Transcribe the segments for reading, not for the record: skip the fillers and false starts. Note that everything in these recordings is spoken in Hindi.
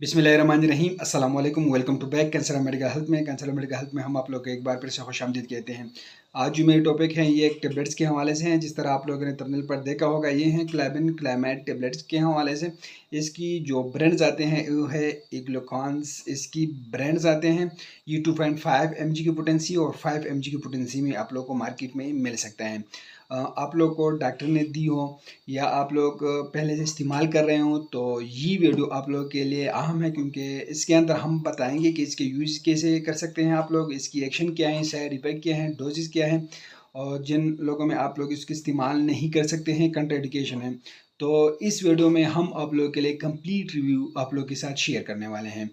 बिस्मिल्लाहिर्रहमानिर्रहीम अस्सलाम वालेकुम। Welcome to back cancer medical health में। कैंसर मेडिकल हेल्थ में हम आप लोग को एक बार फिर से खुशामदीद कहते हैं। आज जो मेरी टॉपिक है ये एक टेबलेट्स के हवाले से हैं। जिस तरह आप लोगों ने थंबनेल पर देखा होगा, ये हैं क्लैबिन क्लाइमेट टेबलेट्स के हवाले से। इसकी जो ब्रांड्स आते हैं वो है इग्लूकॉन्स। इसकी ब्रांड्स आते हैं, ये 2.5 mg की पोटेंसी और 5 mg की पोटेंसी में आप लोग को मार्केट में मिल सकता है। आप लोग को डॉक्टर ने दी हो या आप लोग पहले से इस्तेमाल कर रहे हो तो ये वीडियो आप लोग के लिए अहम है, क्योंकि इसके अंदर हम बताएंगे कि इसके यूज़ कैसे कर सकते हैं आप लोग, इसकी एक्शन क्या है, साइड इफेक्ट क्या है, डोजेस क्या है, और जिन लोगों में आप लोग इसका इस्तेमाल नहीं कर सकते हैं, कंट्राइंडिकेशन है। तो इस वीडियो में हम आप लोग के लिए कंप्लीट रिव्यू आप लोग के साथ शेयर करने वाले हैं।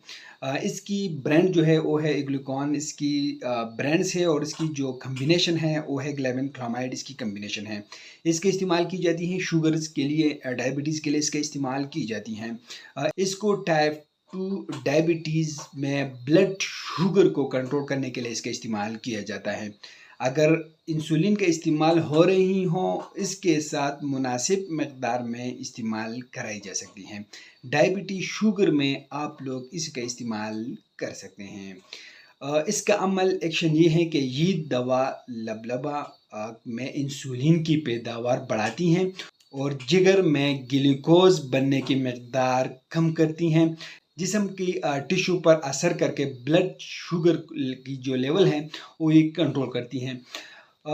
इसकी ब्रांड जो है वो है इग्लूकॉन, इसकी ब्रांड्स है, और इसकी जो कम्बिनेशन है वो है ग्लेबिन क्लामाइड, इसकी कम्बिनेशन है। इसके इस्तेमाल की जाती हैं शुगर्स के लिए, डायबिटीज़ के लिए इसका इस्तेमाल की जाती हैं। इसको टाइप 2 डायबिटीज़ में ब्लड शुगर को कंट्रोल करने के लिए इसका इस्तेमाल किया जाता है। अगर इंसुलिन का इस्तेमाल हो रही हो, इसके साथ मुनासिब मकदार में इस्तेमाल कराई जा सकती हैं। डायबिटीज़ शुगर में आप लोग इसका इस्तेमाल कर सकते हैं। इसका अमल एक्शन ये है कि ये दवा लबलबा में इंसुलिन की पैदावार बढ़ाती हैं और जिगर में ग्लूकोज बनने की मकदार कम करती हैं। जिस्म की टिश्यू पर असर करके ब्लड शुगर की जो लेवल है वो ये कंट्रोल करती हैं।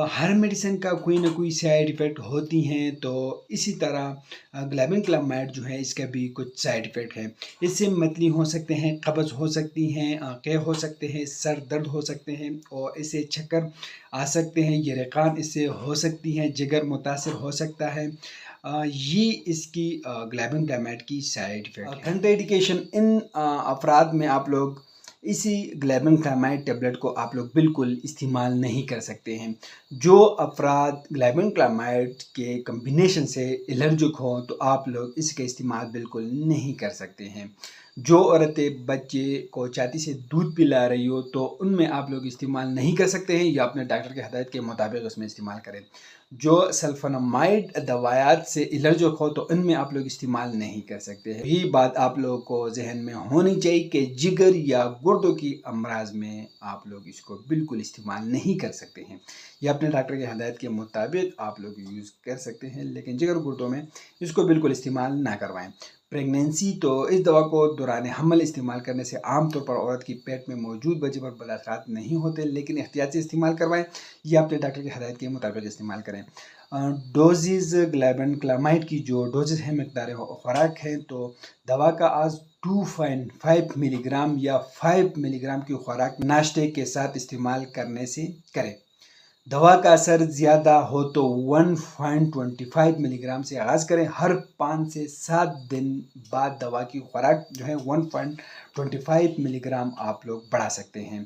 हर मेडिसिन का कोई ना कोई साइड इफ़ेक्ट होती हैं, तो इसी तरह ग्लेबिन क्लामाइड जो है इसका भी कुछ साइड इफ़ेक्ट है। इससे मतली हो सकते हैं, कब्ज़ हो सकती हैं, आंखें हो सकते हैं, सर दर्द हो सकते हैं, और इससे चक्कर आ सकते हैं, यरकान इससे हो सकती हैं, जिगर मुतासर हो सकता है। ये इसकी ग्लेबिन क्लामाइड की साइड इफ़ेक्ट है। कंट्राइंडिकेशन, इन अफराद में आप लोग इसी ग्लेबिन क्लामाइड टेबलेट को आप लोग बिल्कुल इस्तेमाल नहीं कर सकते हैं। जो अफराद ग्लेबिन क्लामाइड के कम्बिनेशन से एलर्जिक हो तो आप लोग इसका इस्तेमाल बिल्कुल नहीं कर सकते हैं। जो औरतें बच्चे को छाती से दूध पिला रही हो तो उनमें आप लोग इस्तेमाल नहीं कर सकते हैं, या अपने डॉक्टर की हदायत के मुताबिक उसमें इस्तेमाल करें। जो सल्फोनामाइड दवायात से एलर्जिक हो तो उनमें आप लोग इस्तेमाल नहीं कर सकते हैं। यही बात आप लोगों को जहन में होनी चाहिए कि जिगर या गुर्दों की अमराज में आप लोग इसको बिल्कुल इस्तेमाल नहीं कर सकते हैं। या अपने डॉक्टर की हदायत के मुताबिक आप लोग यूज़ कर सकते हैं, लेकिन जिगर गुर्दों में इसको बिल्कुल इस्तेमाल ना करवाएं। प्रेगनेंसी, तो इस दवा को दौरान हमल इस्तेमाल करने से आमतौर पर औरत की पेट में मौजूद बच्चे पर बद असरात नहीं होते, लेकिन एहतियात से इस्तेमाल करवाएं या अपने डॉक्टर की हदायत के मुताबिक इस्तेमाल करें। डोजेज़ ग्लेबिन क्लामाइड की जो डोजेज़ हैं, मकदार खुराक है, तो दवा का आज 2.5 मिलीग्राम या 5 मिलीग्राम की खुराक नाश्ते के साथ इस्तेमाल करने से करें। दवा का असर ज़्यादा हो तो 1.25 मिलीग्राम से आगाज़ करें। हर 5 से 7 दिन बाद दवा की खुराक जो है 1.25 मिलीग्राम आप लोग बढ़ा सकते हैं।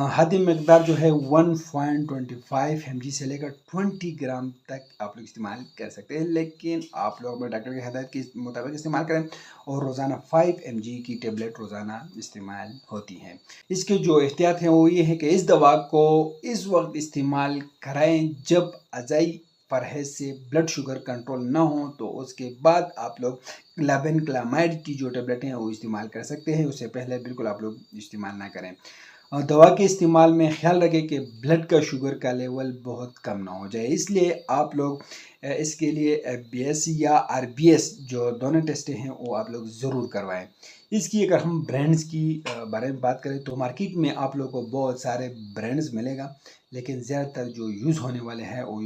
हद मकदार जो है 1.25 mg से लेकर 20 ग्राम तक आप लोग इस्तेमाल कर सकते हैं, लेकिन आप लोग अपने डॉक्टर की हदायत के मुताबिक इस्तेमाल करें, और रोज़ाना 5 mg की टेबलेट रोज़ाना इस्तेमाल होती है। इसके जो एहतियात हैं वो ये है कि इस दवा को इस वक्त इस्तेमाल कराएं जब अज़ाई परहेज से ब्लड शुगर कंट्रोल ना हो, तो उसके बाद आप लोग ग्लेबिन क्लामाइड की जो टेबलेट हैं वो इस्तेमाल कर सकते हैं। उससे पहले बिल्कुल आप लोग इस्तेमाल ना करें। और दवा के इस्तेमाल में ख्याल रखें कि ब्लड का शुगर का लेवल बहुत कम ना हो जाए, इसलिए आप लोग इसके लिए FBS या RBS जो दोनों टेस्टें हैं वो आप लोग ज़रूर करवाएं। इसकी अगर हम ब्रांड्स की बारे में बात करें तो मार्केट में आप लोगों को बहुत सारे ब्रांड्स मिलेगा, लेकिन ज़्यादातर जो यूज़ होने वाले हैं वो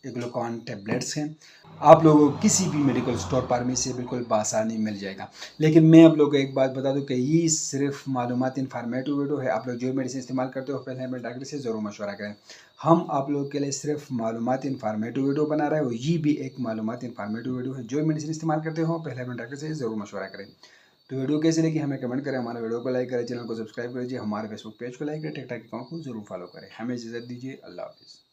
इग्लूकॉन टेबलेट्स हैं। आप लोगों को किसी भी मेडिकल स्टोर पर में से बिल्कुल बआसानी मिल जाएगा। लेकिन मैं आप लोगों को एक बात बता दूं कि ये सिर्फ मालूमात इन्फॉर्मेटिव वीडियो है। आप लोग जो मेडिसिन इस्तेमाल करते हो पहले अपने डॉक्टर से ज़रूर मशवरा करें। हम आप लोगों के लिए सिर्फ मालूमात इन्फॉर्मेटिव वीडियो बना रहे हो, ये भी एक मालूमात इन्फॉर्मेटिव वीडियो है। जो मेडिसिन इस्तेमाल करते हो पहले अपने डॉक्टर से ज़रूर मशवरा करें। तो वीडियो कैसे लगी हमें कमेंट करें, हमारे वीडियो को लाइक करें, चैनल को सब्सक्राइब करिए, हमारे फेसबुक पेज को लाइक करें, टिकटॉक अकाउंट को जरूर फॉलो करें। हमें इजाज़त दीजिए, अल्लाह हाफिज़।